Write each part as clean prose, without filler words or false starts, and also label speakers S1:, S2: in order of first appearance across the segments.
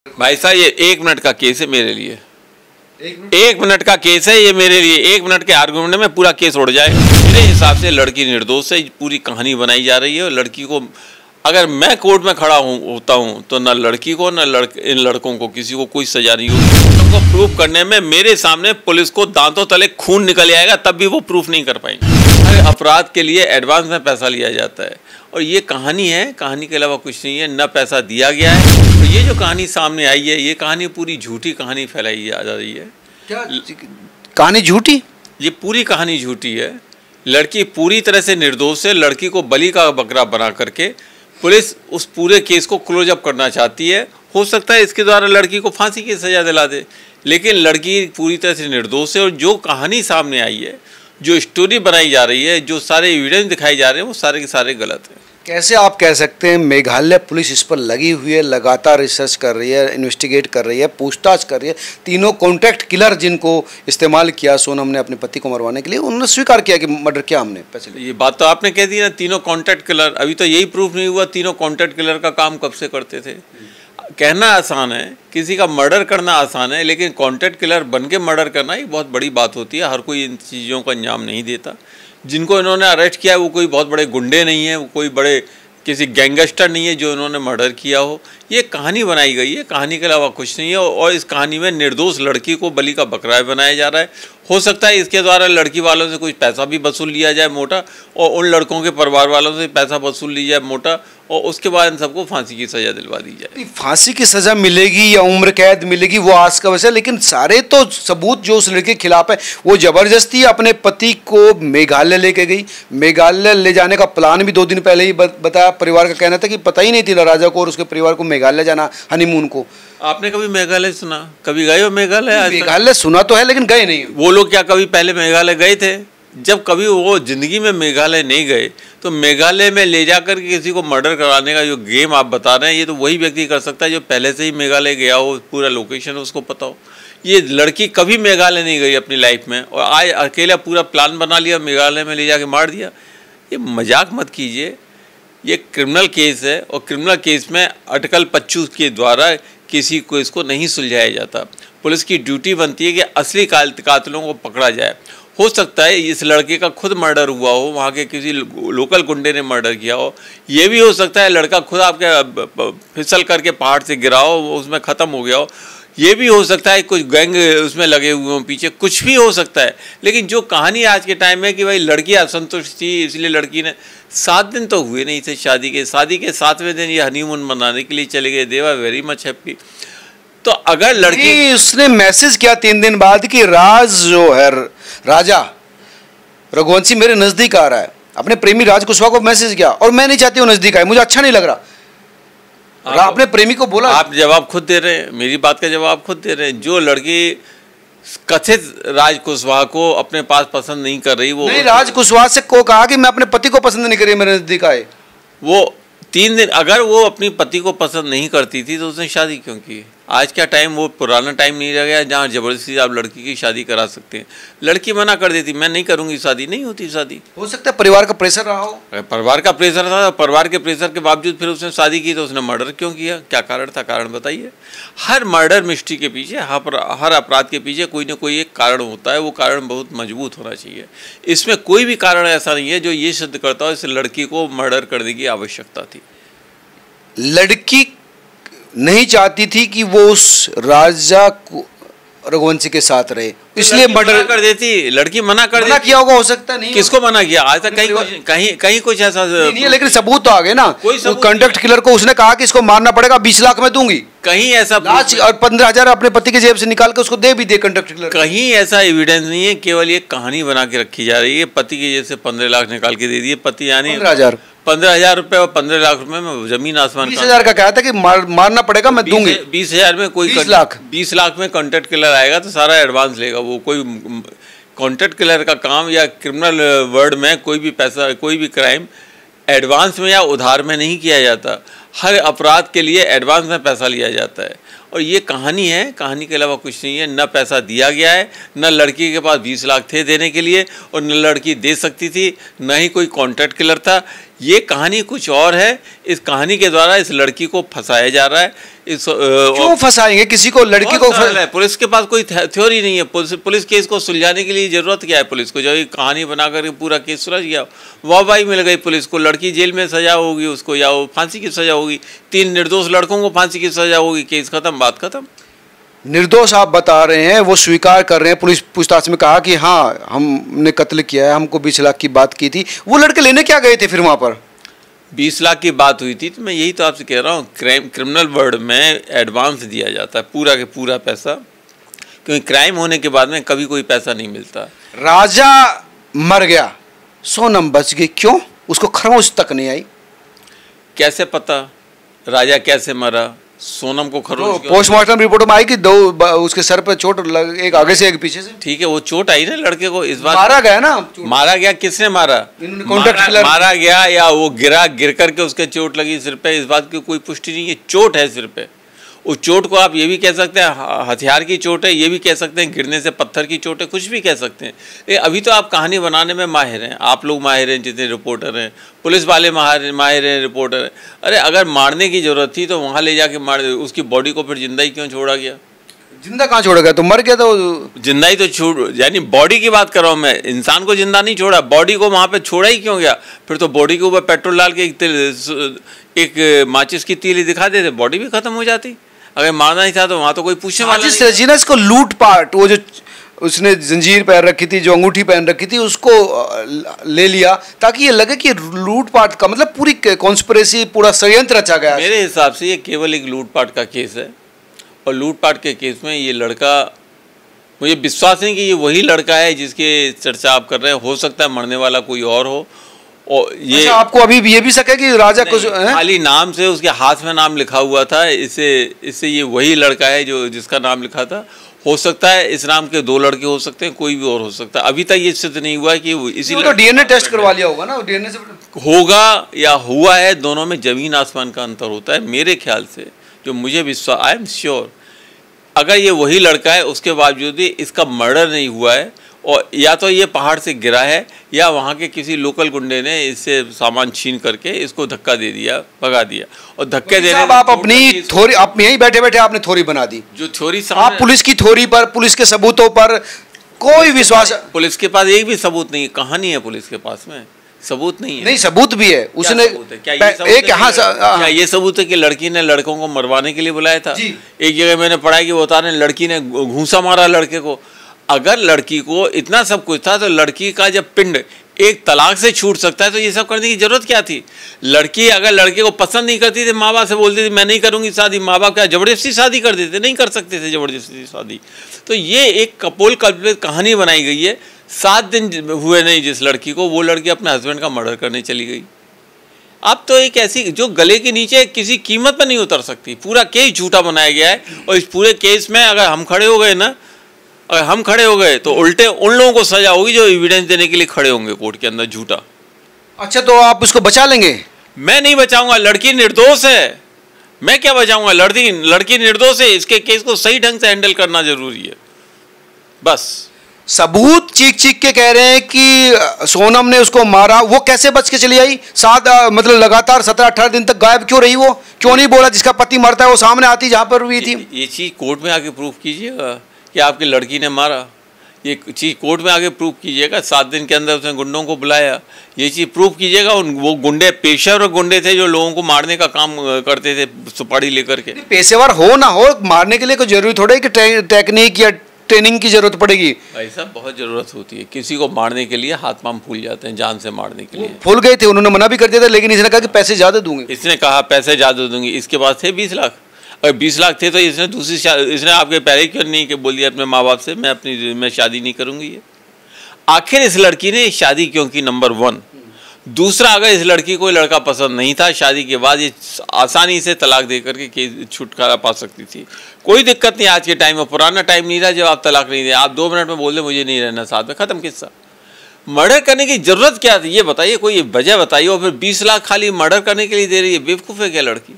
S1: भाई साहब ये 1 मिनट का केस है मेरे लिए। 1 मिनट का केस है ये मेरे लिए। 1 मिनट के आर्गुमेंट में पूरा केस उड़ जाए। मेरे हिसाब से लड़की निर्दोष है, पूरी कहानी बनाई जा रही है। और लड़की को अगर मैं कोर्ट में खड़ा होता हूँ तो ना लड़की को ना इन लड़कों को किसी को कोई सजा नहीं होगी। उनको प्रूफ करने में मेरे सामने पुलिस को दांतों तले खून निकल आएगा तब भी वो प्रूफ नहीं कर पाएंगे। हर अपराध के लिए एडवांस में पैसा लिया जाता है और ये कहानी है, कहानी के अलावा कुछ नहीं है। न पैसा दिया गया है। तो ये जो कहानी सामने आई है ये कहानी पूरी झूठी कहानी फैलाई जा रही है।
S2: क्या कहानी झूठी?
S1: ये पूरी कहानी झूठी है। लड़की पूरी तरह से निर्दोष है। लड़की को बलि का बकरा बना करके पुलिस उस पूरे केस को क्लोज अप करना चाहती है। हो सकता है इसके द्वारा लड़की को फांसी की सज़ा दिला दे, लेकिन लड़की पूरी तरह से निर्दोष है। और जो कहानी सामने आई है, जो स्टोरी बनाई जा रही है, जो सारे एविडेंस दिखाए जा रहे हैं, वो सारे के सारे गलत हैं।
S2: कैसे आप कह सकते हैं मेघालय पुलिस इस पर लगी हुई है, लगातार रिसर्च कर रही है, इन्वेस्टिगेट कर रही है, पूछताछ कर रही है। तीनों कॉन्ट्रैक्ट किलर जिनको इस्तेमाल किया सोनम ने अपने पति को मरवाने के लिए, उन्होंने स्वीकार किया कि मर्डर किया हमने पैसे।
S1: ये बात तो आपने कह दी ना, तीनों कॉन्ट्रैक्ट किलर। अभी तो यही प्रूफ नहीं हुआ तीनों कॉन्ट्रैक्ट किलर का काम कब से करते थे। कहना आसान है, किसी का मर्डर करना आसान है, लेकिन कॉन्ट्रैक्ट किलर बन के मर्डर करना एक बहुत बड़ी बात होती है। हर कोई इन चीज़ों को अंजाम नहीं देता। जिनको इन्होंने अरेस्ट किया है वो कोई बहुत बड़े गुंडे नहीं है, वो कोई बड़े किसी गैंगस्टर नहीं है जो इन्होंने मर्डर किया हो। ये कहानी बनाई गई है, कहानी के अलावा कुछ नहीं है। और इस कहानी में निर्दोष लड़की को बलि का बकरा बनाया जा रहा है। हो सकता है इसके द्वारा लड़की वालों से कुछ पैसा भी वसूल लिया जाए मोटा, और उन लड़कों के परिवार वालों से पैसा वसूल लिया जाए मोटा, और उसके बाद इन सबको फांसी की सज़ा दिलवा दी जाए।
S2: फांसी की सज़ा मिलेगी या उम्र कैद मिलेगी वो आस का वैसे, लेकिन सारे तो सबूत जो उस लड़के के खिलाफ है वो ज़बरदस्ती अपने पति को मेघालय लेके गई। मेघालय ले जाने का प्लान भी 2 दिन पहले ही बताया। परिवार का कहना था कि पता ही नहीं थी राजा को और उसके परिवार को मेघालय जाना हनीमून को।
S1: आपने कभी मेघालय सुना? कभी गए हो मेघालय?
S2: मेघालय सुना तो है लेकिन गए नहीं।
S1: वो लोग क्या कभी पहले मेघालय गए थे? जब कभी वो ज़िंदगी में मेघालय नहीं गए तो मेघालय में ले जाकर के किसी को मर्डर कराने का जो गेम आप बता रहे हैं, ये तो वही व्यक्ति कर सकता है जो पहले से ही मेघालय गया हो, पूरा लोकेशन उसको पता हो। ये लड़की कभी मेघालय नहीं गई अपनी लाइफ में और आज अकेला पूरा प्लान बना लिया, मेघालय में ले जाके मार दिया। ये मजाक मत कीजिए। ये क्रिमिनल केस है और क्रिमिनल केस में आर्टिकल 25 के द्वारा किसी को इसको नहीं सुलझाया जाता। पुलिस की ड्यूटी बनती है कि असली कातिलों को पकड़ा जाए। हो सकता है इस लड़के का खुद मर्डर हुआ हो, वहाँ के किसी लोकल गुंडे ने मर्डर किया हो। ये भी हो सकता है लड़का खुद आपके फिसल करके पहाड़ से गिरा हो, उसमें ख़त्म हो गया हो। ये भी हो सकता है कुछ गैंग उसमें लगे हुए हों पीछे, कुछ भी हो सकता है। लेकिन जो कहानी आज के टाइम में कि भाई लड़की असंतुष्ट थी इसलिए लड़की ने 7 दिन तो हुए नहीं थे शादी के 7वें दिन ये हनीमून मनाने के लिए चले गए। दे वर वेरी मच हैप्पी। तो अगर लड़की
S2: उसने मैसेज किया 3 दिन बाद कि राज जो है राजा रघुवंशी मेरे नजदीक आ रहा है, अपने प्रेमी राज कुशवाहा को मैसेज किया और मैं नहीं चाहती वो नजदीक आए, मुझे अच्छा नहीं लग रहा। अपने प्रेमी को बोला।
S1: आप जवाब खुद दे रहे हैं, मेरी बात का जवाब खुद दे रहे हैं। जो लड़की कथित राज कुशवाहा को अपने पास पसंद नहीं कर रही, वो
S2: नहीं राज कुशवाहा से को कहा कि मैं अपने पति को पसंद नहीं कर रही, मेरे नजदीक आए।
S1: वो 3 दिन अगर वो अपनी पति को पसंद नहीं करती थी तो उसने शादी क्यों की? आज का टाइम वो पुराना टाइम नहीं रह गया जहाँ ज़बरदस्ती आप लड़की की शादी करा सकते हैं। लड़की मना कर देती, मैं नहीं करूँगी शादी, नहीं होती शादी।
S2: हो सकता है परिवार का प्रेशर रहा हो।
S1: परिवार का प्रेशर था, परिवार के प्रेशर के बावजूद फिर उसने शादी की तो उसने मर्डर क्यों किया? क्या कारण था? कारण बताइए। हर मर्डर मिस्ट्री के पीछे, हर अपराध के पीछे कोई ना कोई एक कारण होता है। वो कारण बहुत मजबूत होना चाहिए। इसमें कोई भी कारण ऐसा नहीं है जो ये सिद्ध करता हो इस लड़की को मर्डर करने की आवश्यकता थी।
S2: लड़की नहीं चाहती थी कि वो उस राजा रघुवंशी के साथ रहे, इसलिए मर्डर
S1: कर देती। लड़की मना
S2: किया होगा, हो सकता नहीं।
S1: किसको मना किया? आज तक कहीं कुछ ऐसा
S2: नहीं है, लेकिन सबूत तो आ गए ना। कोई कॉन्ट्रैक्ट किलर को उसने कहा कि इसको मारना पड़ेगा, 20 लाख में दूंगी।
S1: कहीं ऐसा
S2: और 15,000 अपने पति की जेब से निकाल के उसको दे भी दे कॉन्ट्रैक्ट किलर।
S1: कहीं ऐसा एविडेंस नहीं है, केवल ये कहानी बना के रखी जा रही है। पति की जेब से 15 लाख निकाल के दे दिए। पति यानी 15,000 रुपए और 15 लाख रुपए में जमीन आसमान।
S2: 20,000 का कहा था कि मारना पड़ेगा, मैं दूंगी।
S1: 20,000 में कोई 20 लाख में कॉन्ट्रैक्ट किलर आएगा तो सारा एडवांस लेगा वो। कोई कॉन्ट्रैक्ट किलर का काम या क्रिमिनल वर्ल्ड में कोई भी पैसा, कोई भी क्राइम एडवांस में या उधार में नहीं किया जाता। हर अपराध के लिए एडवांस में पैसा लिया जाता है। और ये कहानी है, कहानी के अलावा कुछ नहीं है। न पैसा दिया गया है, न लड़की के पास 20 लाख थे देने के लिए, और न लड़की दे सकती थी, न ही कोई कॉन्ट्रैक्ट किलर था। ये कहानी कुछ और है। इस कहानी के द्वारा इस लड़की को फंसाया जा रहा है।
S2: क्यों फंसाएंगे किसी को? लड़की को
S1: पुलिस के पास कोई थ्योरी नहीं है। पुलिस केस को सुलझाने के लिए जरूरत क्या है पुलिस को? जब ये कहानी बना कर पूरा केस सुलझ गया, वाहवाही मिल गई पुलिस को, लड़की जेल में सजा होगी उसको, या वो फांसी की सजा होगी, 3 निर्दोष लड़कों को फांसी की सजा होगी, केस खत्म, बात खत्म।
S2: निर्दोष आप बता रहे हैं, वो स्वीकार कर रहे हैं। पुलिस पूछताछ में कहा कि हाँ हमने कत्ल किया है, हमको 20 लाख की बात की थी। वो लड़के लेने क्या गए थे फिर वहाँ पर?
S1: 20 लाख की बात हुई थी, तो मैं यही तो आपसे कह रहा हूँ, क्रिमिनल वर्ल्ड में एडवांस दिया जाता है पूरा के पूरा पैसा, क्योंकि क्राइम होने के बाद में कभी कोई पैसा नहीं मिलता।
S2: राजा मर गया, सोनम बच गई, क्यों? उसको खरोंच तक नहीं आई।
S1: कैसे पता राजा कैसे मरा? सोनम को खरोंच
S2: पोस्टमार्टम रिपोर्ट में आई कि 2 उसके सर पर चोट लग, एक आगे से एक पीछे से।
S1: ठीक है, वो चोट आई ना लड़के को। इस बार
S2: मारा गया ना?
S1: मारा गया, किसने मारा? मारा गया या वो गिर करके उसके चोट लगी सिर पे, इस बात की कोई पुष्टि नहीं है। चोट है सिर पे। उस चोट को आप ये भी कह सकते हैं हथियार की चोट है, ये भी कह सकते हैं गिरने से पत्थर की चोट है, कुछ भी कह सकते हैं। अभी तो आप कहानी बनाने में माहिर हैं, आप लोग माहिर हैं, जितने रिपोर्टर हैं, पुलिस वाले माहिर हैं, रिपोर्टर हैं। अरे अगर मारने की जरूरत थी तो वहाँ ले जाके मार, उसकी बॉडी को फिर जिंदा ही क्यों छोड़ा गया?
S2: जिंदा कहाँ छोड़ा गया? तो मर गया तो
S1: जिंदा ही तो छोड़, यानी बॉडी की बात कर रहा हूँ मैं, इंसान को जिंदा नहीं छोड़ा, बॉडी को वहाँ पे छोड़ा ही क्यों गया? फिर तो बॉडी के ऊपर पेट्रोल डाल के एक माचिस की तीली दिखा देते, बॉडी भी खत्म हो जाती। अगर मारना ही था तो वहाँ तो कोई पूछने वाला नहीं।
S2: जिस रजीनस को लूटपाट, वो जो उसने जंजीर पहन रखी थी, जो अंगूठी पहन रखी थी, उसको ले लिया ताकि ये लगे कि लूटपाट का मतलब पूरी कॉन्स्पिरेसी, पूरा षड्यंत्र रचा गया।
S1: मेरे हिसाब से ये केवल एक लूटपाट का केस है, और लूटपाट के केस में ये लड़का, मुझे विश्वास नहीं कि ये वही लड़का है जिसके चर्चा आप कर रहे हैं। हो सकता है मरने वाला कोई और हो। और ये
S2: अच्छा, आपको अभी ये भी शक है कि राजा कुछ
S1: खाली नाम से उसके हाथ में नाम लिखा हुआ था, इससे ये वही लड़का है जो जिसका नाम लिखा था। हो सकता है इस नाम के 2 लड़के हो सकते हैं, कोई भी और हो सकता है। अभी तक ये सिद्ध नहीं हुआ है कि इसी
S2: तो डीएनए टेस्ट करवा लिया होगा ना, डीएनए से
S1: होगा या हुआ है, दोनों में जमीन आसमान का अंतर होता है मेरे ख्याल से। जो मुझे विश्वास, आई एम श्योर, अगर ये वही लड़का है उसके बावजूद भी इसका मर्डर नहीं हुआ है, और या तो ये पहाड़ से गिरा है या वहाँ के किसी लोकल गुंडे ने इससे सामान छीन करके इसको धक्का दे दिया, भगा दिया। और धक्के देने
S2: आप अपनी थ्योरी, आप यहीं बैठे बैठे आपने थ्योरी बना दी।
S1: जो थ्योरी
S2: आप पुलिस की थ्योरी पर, पुलिस के सबूतों पर कोई विश्वास?
S1: पुलिस के पास एक भी सबूत नहीं है। कहानी है पुलिस के पास में, सबूत नहीं है।
S2: नहीं, सबूत भी है। उसने
S1: क्या ये सबूत है कि लड़की ने लड़कों को मरवाने के लिए बुलाया था? एक जगह मैंने पढ़ा है कि वो बता रहे लड़की ने घूंसा मारा लड़के को। अगर लड़की को इतना सब कुछ था तो लड़की का जब पिंड एक तलाक से छूट सकता है तो ये सब करने की जरूरत क्या थी? लड़की अगर लड़के को पसंद नहीं करती थी, माँ बाप से बोलती थी मैं नहीं करूँगी शादी, माँ बाप क्या जबरदस्ती शादी कर देते? नहीं कर सकते थे जबरदस्ती शादी। तो ये एक कपोल कल्पित कहानी बनाई गई है। 7 दिन हुए नहीं जिस लड़की को, वो लड़की अपने हस्बैंड का मर्डर करने चली गई। अब तो एक ऐसी जो गले के नीचे किसी कीमत पर नहीं उतर सकती। पूरा केस झूठा बनाया गया है, और इस पूरे केस में अगर हम खड़े हो गए ना, अगर हम खड़े हो गए तो उल्टे उन लोगों को सजा होगी जो एविडेंस देने के लिए खड़े होंगे कोर्ट के अंदर झूठा।
S2: अच्छा, तो आप उसको बचा लेंगे?
S1: मैं नहीं बचाऊंगा, लड़की निर्दोष है। मैं क्या बचाऊंगा? लड़की निर्दोष है। इसके केस को सही ढंग से हैंडल करना जरूरी है, बस।
S2: सबूत चीख चीख के कह रहे हैं कि सोनम ने उसको मारा। वो कैसे बच के चली आई? मतलब लगातार 17-18 दिन तक गायब क्यों रही? वो क्यों नहीं बोला जिसका पति मरता है वो सामने आती जहां पर हुई थी?
S1: ये चीज कोर्ट में आके प्रूफ कीजिएगा कि आपकी लड़की ने मारा। ये चीज़ कोर्ट में आगे प्रूफ कीजिएगा। 7 दिन के अंदर उसने गुंडों को बुलाया, ये चीज़ प्रूफ कीजिएगा। वो गुंडे पेशेवर गुंडे थे जो लोगों को मारने का काम करते थे सुपारी लेकर के।
S2: पेशेवर हो ना हो, मारने के लिए कोई जरूरी थोड़ा है कि टेक्निक या ट्रेनिंग की जरूरत पड़ेगी।
S1: ऐसा बहुत जरूरत होती है। किसी को मारने के लिए हाथ पांव फूल जाते हैं, जान से मारने के लिए।
S2: फूल गए थे, उन्होंने मना भी कर दिया था, लेकिन इसने कहा कि पैसे ज़्यादा दूंगी।
S1: इसने कहा पैसे ज़्यादा दूंगी। इसके पास थे 20 लाख। अगर 20 लाख थे तो इसने आपके पहले क्यों नहीं कि बोल दिया अपने माँ बाप से मैं शादी नहीं करूंगी। ये आखिर इस लड़की ने शादी क्यों की? नंबर 1। दूसरा, अगर इस लड़की को लड़का पसंद नहीं था, शादी के बाद ये आसानी से तलाक दे करके छुटकारा पा सकती थी। कोई दिक्कत नहीं आज के टाइम में। पुराना टाइम नहीं था जब आप तलाक नहीं दे, आप 2 मिनट में बोल दे मुझे नहीं रहना साथ में, खत्म किस्सा। मर्डर करने की जरूरत क्या थी ये बताइए, कोई वजह बताइए। और फिर 20 लाख खाली मर्डर करने के लिए दे रही है, बेवकूफ़ है क्या लड़की?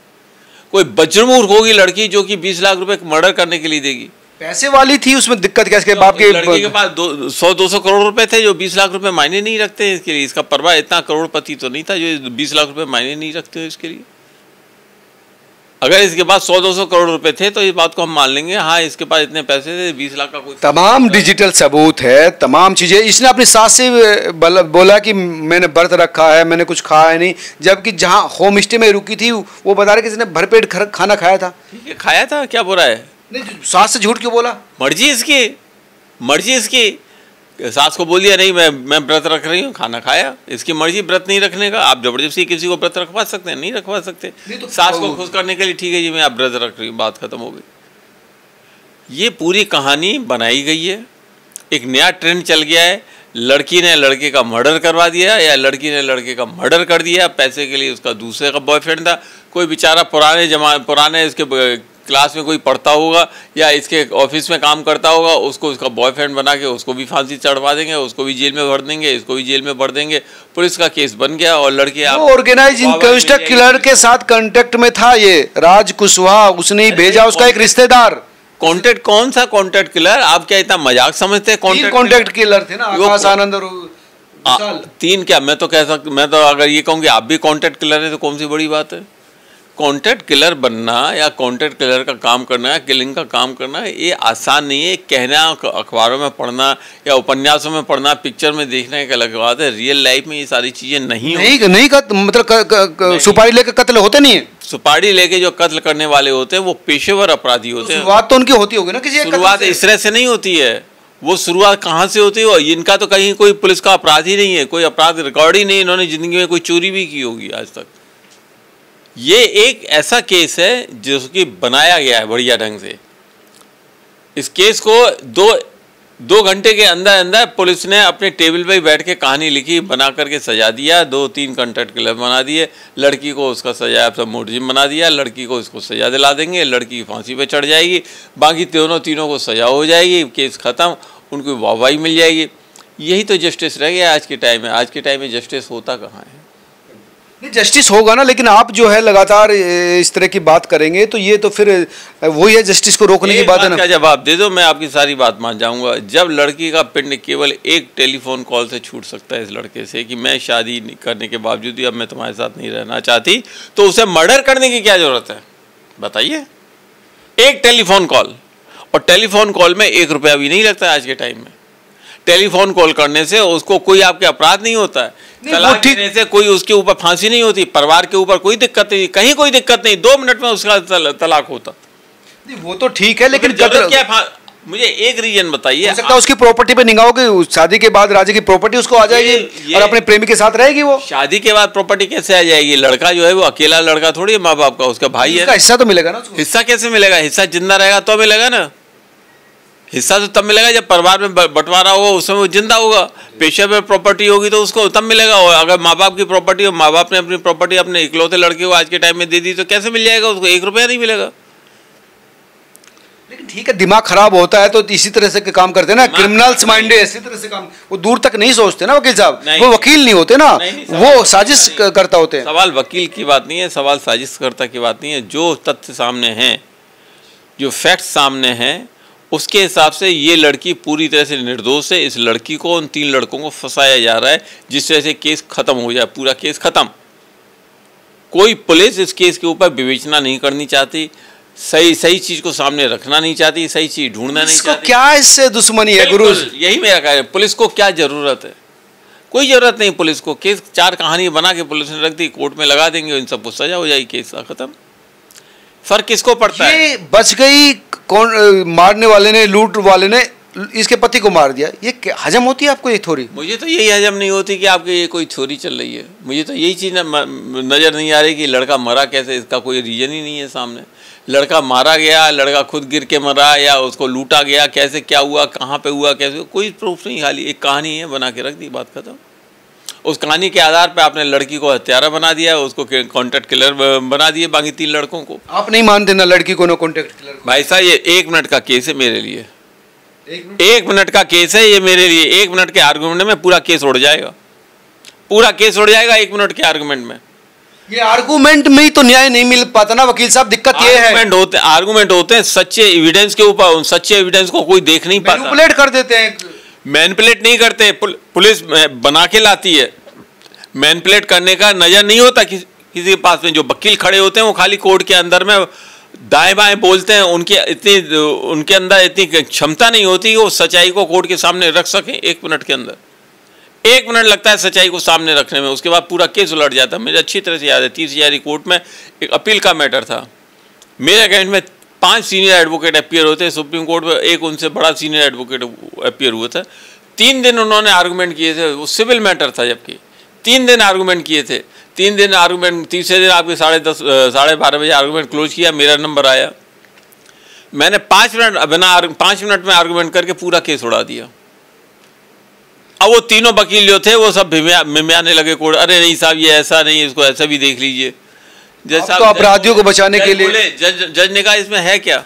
S1: कोई बजरमूर्ख होगी लड़की जो कि 20 लाख रुपए मर्डर करने के लिए देगी।
S2: पैसे वाली थी, उसमें दिक्कत क्या? इसके बाप के
S1: लड़की के पास 100-200 करोड़ रुपए थे जो 20 लाख रुपए मायने नहीं रखते हैं इसके लिए। इसका परवाह इतना करोड़पति तो नहीं था जो 20 लाख रुपए मायने नहीं रखते हैं इसके लिए। अगर इसके पास 100-200 करोड़ रुपए थे तो इस बात को हम मान लेंगे, हाँ इसके पास इतने पैसे थे, 20 लाख का कोई
S2: तमाम डिजिटल सबूत है, तमाम चीजें। इसने अपनी सास से बोला कि मैंने व्रत रखा है, मैंने कुछ खाया नहीं, जबकि जहाँ होम स्टे में रुकी थी वो बता रहे कि इसने भरपेट खाना खाया था।
S1: ठीक है, खाया था, क्या बुरा है?
S2: नहीं, सास से झूठ क्यों बोला?
S1: मर्जी इसकी, मर्जी इसकी। सास को बोल दिया नहीं मैं व्रत रख रही हूँ, खाना खाया, इसकी मर्जी व्रत नहीं रखने का। आप जबरदस्ती किसी को व्रत रखवा सकते हैं? नहीं रखवा सकते। तो सास को खुश करने के लिए ठीक है जी मैं आप व्रत रख रही हूँ, बात खत्म हो गई। ये पूरी कहानी बनाई गई है, एक नया ट्रेंड चल गया है। लड़की ने लड़के का मर्डर करवा दिया या लड़की ने लड़के का मर्डर कर दिया पैसे के लिए। उसका दूसरे का बॉयफ्रेंड था, कोई बेचारा पुराने इसके क्लास में कोई पढ़ता होगा या इसके ऑफिस में काम करता होगा, उसको उसका बॉयफ्रेंड बना के उसको भी फांसी चढ़वा देंगे, उसको भी जेल में भर देंगे, इसको भी जेल में भर देंगे। पुलिस का केस बन गया और लड़के
S2: ऑर्गेनाइज इनक्वेस्ट किलर के साथ कांटेक्ट में था ये राज कुशवाहा, उसने ही भेजा उसका एक रिश्तेदार।
S1: कॉन्टेक्ट कौन सा कॉन्टेक्ट किलर? आप क्या इतना मजाक समझते हैं?
S2: कॉन्टेक्ट किलर थे ना, आकाश आनंद और
S1: 3 क्या? मैं तो कह सकता, मैं तो अगर ये कहूँ कि आप भी कॉन्टेक्ट किलर है तो कौन सी बड़ी बात है? कॉन्टेक्ट किलर बनना या कॉन्टेक्ट किलर का काम करना या किलिंग का काम करना ये आसान नहीं है। कहना, अखबारों में पढ़ना या उपन्यासों में पढ़ना, पिक्चर में देखना एक अलग बात है। रियल लाइफ में ये सारी चीज़ें नहीं
S2: मतलब सुपारी लेके कत्ल होते नहीं है।
S1: सुपारी लेके जो कत्ल करने वाले होते हैं वो पेशेवर अपराधी होते हैं।
S2: शुरुआत तो उनकी होती होगी ना किसी
S1: शुरुआत इस तरह से नहीं होती है। वो शुरुआत कहाँ से होती है? इनका तो कहीं कोई पुलिस का अपराध ही नहीं है, कोई अपराध रिकॉर्ड ही नहीं, इन्होंने ज़िंदगी में कोई चोरी भी की होगी आज तक। ये एक ऐसा केस है जिसकी बनाया गया है बढ़िया ढंग से। इस केस को दो घंटे के अंदर अंदर पुलिस ने अपने टेबल पे बैठ के कहानी लिखी, बना करके सजा दिया। 2-3 कॉन्टेक्ट किलर बना दिए, लड़की को उसका सजा सब मुलजिम बना दिया, लड़की को इसको सजा दिला देंगे, लड़की की फांसी पे चढ़ जाएगी, बाकी तीनों को सजा हो जाएगी, केस ख़त्म, उनको वाहवाही मिल जाएगी। यही तो जस्टिस रह गया आज के टाइम में। आज के टाइम में जस्टिस होता कहाँ है?
S2: नहीं, जस्टिस होगा ना, लेकिन आप जो है लगातार इस तरह की बात करेंगे तो ये तो फिर वही है, जस्टिस को रोकने की बात है ना।
S1: क्या जवाब दे दो, मैं आपकी सारी बात मान जाऊंगा। जब लड़की का पिंड केवल एक टेलीफोन कॉल से छूट सकता है इस लड़के से कि मैं शादी करने के बावजूद भी अब मैं तुम्हारे साथ नहीं रहना चाहती, तो उसे मर्डर करने की क्या जरूरत है बताइए? एक टेलीफोन कॉल, और टेलीफोन कॉल में 1 रुपया भी नहीं लगता है आज के टाइम में। टेलीफोन कॉल करने से उसको कोई आपके अपराध नहीं होता है, तलाक देने से कोई उसके ऊपर फांसी नहीं होती, परिवार के ऊपर कोई दिक्कत नहीं, कहीं कोई दिक्कत नहीं, 2 मिनट में उसका तलाक होता।
S2: वो तो ठीक है, लेकिन
S1: क्या मुझे एक रीजन बताइए।
S2: हो सकता है उसकी प्रॉपर्टी पे निगाह होगी, शादी के बाद राजा की प्रॉपर्टी उसको आ जाएगी और अपने प्रेमी के साथ रहेगी। वो शादी
S1: के बाद प्रॉपर्टी कैसे आ जाएगी? लड़का जो है वो अकेला लड़का थोड़ी है माँ बाप का, उसका भाई है,
S2: हिस्सा तो मिलेगा ना।
S1: हिस्सा कैसे मिलेगा? हिस्सा जिंदा रहेगा तो मिलेगा ना। हिस्सा तो तब मिलेगा जब परिवार में बंटवारा होगा, उस समय वो जिंदा होगा। पेशे में प्रॉपर्टी होगी तो उसको तब मिलेगा। और अगर माँ बाप की प्रॉपर्टी हो, माँ बाप ने अपनी प्रॉपर्टी अपने इकलौते लड़के को आज के टाइम में दे दी तो कैसे मिल जाएगा उसको? 1 रुपया नहीं मिलेगा।
S2: लेकिन ठीक है, दिमाग खराब होता है तो इसी तरह से काम करते हैं ना, क्रिमिनल्स माइंड इसी तरह से काम, वो दूर तक नहीं सोचते ना वकील साहब, वो वकील नहीं होते ना, वो साजिश करता होते हैं।
S1: सवाल वकील की बात नहीं है, सवाल साजिश करता की बात नहीं है। जो तथ्य सामने हैं, जो फैक्ट सामने हैं, उसके हिसाब से ये लड़की पूरी तरह से निर्दोष है। इस लड़की को, उन 3 लड़कों को फंसाया जा रहा है जिस तरह से केस खत्म हो जाए, पूरा केस खत्म। कोई पुलिस इस केस के ऊपर विवेचना नहीं करनी चाहती, सही चीज को सामने रखना नहीं चाहती, सही चीज ढूंढना नहीं चाहती।
S2: क्या इससे दुश्मनी है गुरु?
S1: यही मेरा कह रहा है, पुलिस को क्या जरूरत है? कोई जरूरत नहीं पुलिस को। केस 4 कहानी बना के पुलिस ने रख दी, कोर्ट में लगा देंगे, इन सबको सजा हो जाएगी, केस खत्म। फर्क किसको पड़ता है?
S2: बच गई, कौन मारने वाले ने, लूट वाले ने इसके पति को मार दिया, ये हजम होती है आपको ये थोड़ी?
S1: मुझे तो यही हजम नहीं होती कि आपके ये कोई थ्योरी चल रही है। मुझे तो यही चीज़ नज़र नहीं आ रही कि लड़का मरा कैसे, इसका कोई रीजन ही नहीं है सामने। लड़का मारा गया, लड़का खुद गिर के मरा या उसको लूटा गया, कैसे क्या हुआ, कहाँ पे हुआ, कैसे, कोई प्रूफ नहीं, खाली एक कहानी है, बना के रख दी, बात खत्म। उस कहानी के आधार पे आपने लड़की को हत्यारा बना दिया, उसको कॉन्टेक्ट किलर बना दिए, बाकी 3 लड़कों को।
S2: आप नहीं मानते ना लड़की को ना कॉन्टेक्ट किलर?
S1: भाई साहब ये 1 मिनट का केस है मेरे लिए, 1 मिनट का केस है ये मेरे लिए। 1 मिनट के आर्गुमेंट में पूरा केस उड़ जाएगा, पूरा केस उड़ जाएगा 1 मिनट के आर्गुमेंट में।
S2: ये आर्गुमेंट में ही तो न्याय नहीं मिल पाता ना वकील साहब, दिक्कत ये है।
S1: आर्गुमेंट होते हैं सच्चे एविडेंस के ऊपर, सच्चे एविडेंस को कोई देख नहीं पाता,
S2: मैनिपुलेट कर देते हैं।
S1: मैनिपुलेट नहीं करते, पुलिस बना के लाती है। मैनिपुलेट करने का नजर नहीं होता किसी के पास में। जो वकील खड़े होते हैं वो खाली कोर्ट के अंदर में दाएं बाएं बोलते हैं, उनके अंदर इतनी क्षमता नहीं होती कि वो सच्चाई को कोर्ट के सामने रख सकें 1 मिनट के अंदर। 1 मिनट लगता है सच्चाई को सामने रखने में, उसके बाद पूरा केस उलट जाता है। मुझे अच्छी तरह से याद है 30,000 कोर्ट में एक अपील का मैटर था। मेरे अगेंस्ट में 5 सीनियर एडवोकेट अपीयर होते हैं सुप्रीम कोर्ट में, एक उनसे बड़ा सीनियर एडवोकेट अपीयर हुआ था। 3 दिन उन्होंने आर्गूमेंट किए थे, वो सिविल मैटर था, जबकि 3 दिन आर्गूमेंट किए थे। 3 दिन आर्गूमेंट, तीसरे दिन आपके 10:30 साढ़े 12 बजे आर्गूमेंट क्लोज किया, मेरा नंबर आया। मैंने 5 मिनट में आर्गूमेंट करके पूरा केस उड़ा दिया। अब वो तीनों वकील जो थे वो सब मिमियाने लगे कोर्ट, अरे नहीं साहब ये ऐसा नहीं, इसको ऐसा भी देख लीजिए। जज साहब
S2: तो अपराधियों को बचाने के लिए
S1: जज ने कहा इसमें है क्या।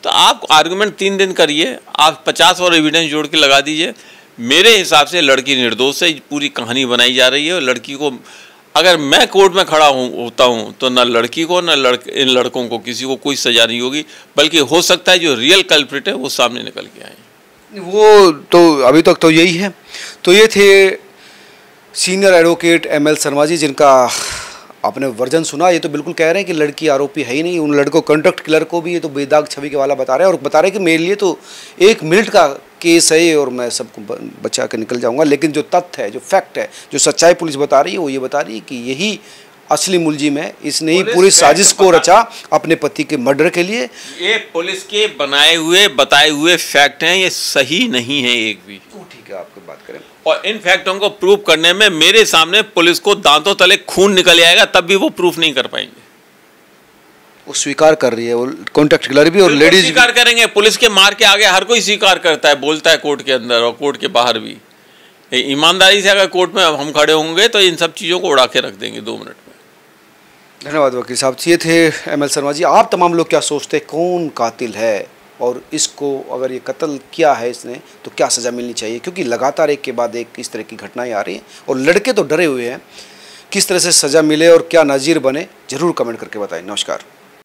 S1: तो आप आर्गुमेंट 3 दिन करिए, आप 50 और एविडेंस जोड़ के लगा दीजिए। मेरे हिसाब से लड़की निर्दोष है, पूरी कहानी बनाई जा रही है। और लड़की को, अगर मैं कोर्ट में खड़ा होता हूँ तो ना लड़की को ना इन लड़कों को किसी को कोई सजा नहीं होगी, बल्कि हो सकता है जो रियल कल्प्रिट है वो सामने निकल के आए।
S2: वो तो अभी तक तो यही है। तो ये थे senior advocate ML Sharma ji, जिनका आपने वर्जन सुना। ये तो बिल्कुल कह रहे हैं कि लड़की आरोपी है ही नहीं, उन लड़कों कंडक्ट किलर को भी ये तो बेदाग छवि के वाला बता रहे हैं, और बता रहे हैं कि मेरे लिए तो 1 मिनट का केस है ये और मैं सबको बचा के निकल जाऊंगा। लेकिन जो तथ्य है, जो फैक्ट है, जो सच्चाई पुलिस बता रही है, वो ये बता रही है कि यही असली मुलजिम है। इसने ही पूरी साजिश को रचा अपने पति के मर्डर के लिए।
S1: ये पुलिस के बताए हुए फैक्ट हैं, ये सही नहीं है एक भी।
S2: ठीक है, आपकी बात करें।
S1: और इन फैक्टों को प्रूव करने में मेरे सामने पुलिस को दांतों तले खून निकल आएगा, तब भी वो प्रूफ नहीं कर पाएंगे।
S2: वो स्वीकार कर रही है, वो कॉन्टेक्ट किलर भी और लेडीज
S1: स्वीकार करेंगे। पुलिस के मार के आगे हर कोई स्वीकार करता है, बोलता है कोर्ट के अंदर और कोर्ट के बाहर भी। ईमानदारी से अगर कोर्ट में हम खड़े होंगे तो इन सब चीज़ों को उड़ा के रख देंगे 2 मिनट में।
S2: धन्यवाद वकील साहब। ये थे ML शर्मा जी। आप तमाम लोग क्या सोचते हैं, कौन कातिल है और इसको अगर ये कत्ल किया है इसने तो क्या सज़ा मिलनी चाहिए? क्योंकि लगातार एक के बाद एक इस तरह की घटनाएं आ रही हैं और लड़के तो डरे हुए हैं। किस तरह से सज़ा मिले और क्या नज़ीर बने, ज़रूर कमेंट करके बताएं। नमस्कार।